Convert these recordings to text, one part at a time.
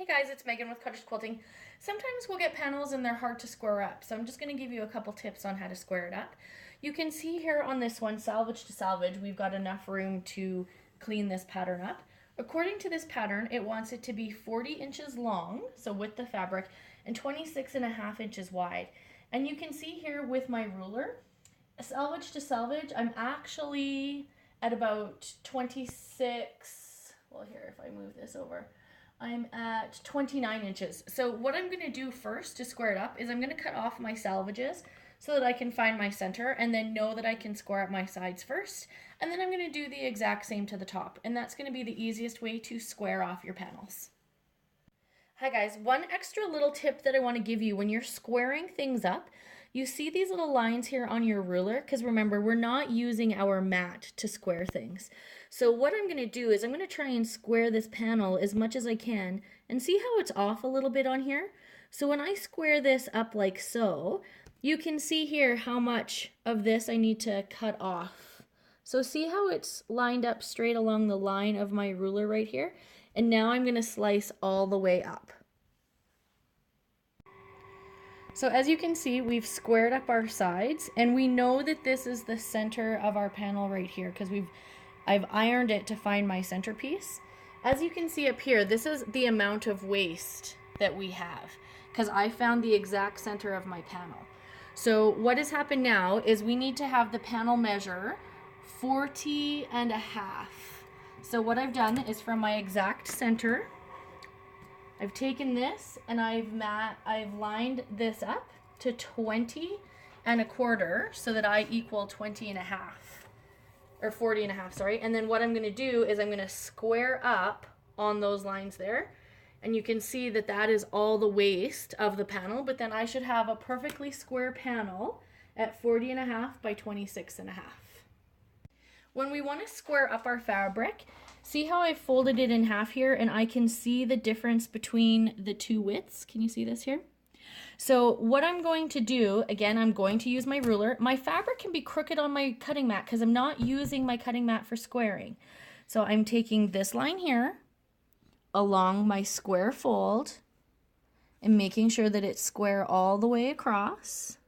Hey guys, it's Megan with Cottage Quilting. Sometimes we'll get panels and they're hard to square up, so I'm just going to give you a couple tips on how to square it up. You can see here on this one, salvage to salvage, we've got enough room to clean this pattern up. According to this pattern, it wants it to be 40 inches long, so with the fabric, and 26.5 inches wide. And you can see here with my ruler, salvage to salvage, I'm actually at about 26, well here if I move this over, I'm at 29 inches. So what I'm going to do first to square it up is I'm going to cut off my salvages so that I can find my center and then know that I can square up my sides first. And then I'm going to do the exact same to the top. And that's going to be the easiest way to square off your panels. Hi guys, one extra little tip that I want to give you when you're squaring things up. You see these little lines here on your ruler? Because remember, we're not using our mat to square things. So what I'm going to do is I'm going to try and square this panel as much as I can and see how it's off a little bit on here. So when I square this up like so, you can see here how much of this I need to cut off. So see how it's lined up straight along the line of my ruler right here? And now I'm going to slice all the way up. So as you can see, we've squared up our sides and we know that this is the center of our panel right here because I've ironed it to find my centerpiece. As you can see up here, this is the amount of waste that we have because I found the exact center of my panel. So what has happened now is we need to have the panel measure 40.5. So what I've done is from my exact center, I've taken this and I've lined this up to 20.25 so that I equal 20.5 or 40.5, sorry. And then what I'm going to do is I'm going to square up on those lines there. And you can see that that is all the waste of the panel, but then I should have a perfectly square panel at 40.5 by 26.5. When we want to square up our fabric, see how I folded it in half here and I can see the difference between the two widths. Can you see this here? So what I'm going to do, again, I'm going to use my ruler. My fabric can be crooked on my cutting mat because I'm not using my cutting mat for squaring. So I'm taking this line here along my square fold and making sure that it's square all the way across.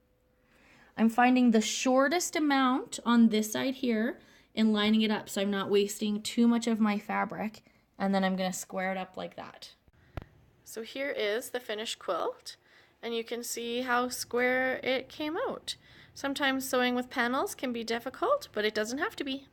I'm finding the shortest amount on this side here and lining it up so I'm not wasting too much of my fabric, and then I'm going to square it up like that. So here is the finished quilt, and you can see how square it came out. Sometimes sewing with panels can be difficult, but it doesn't have to be.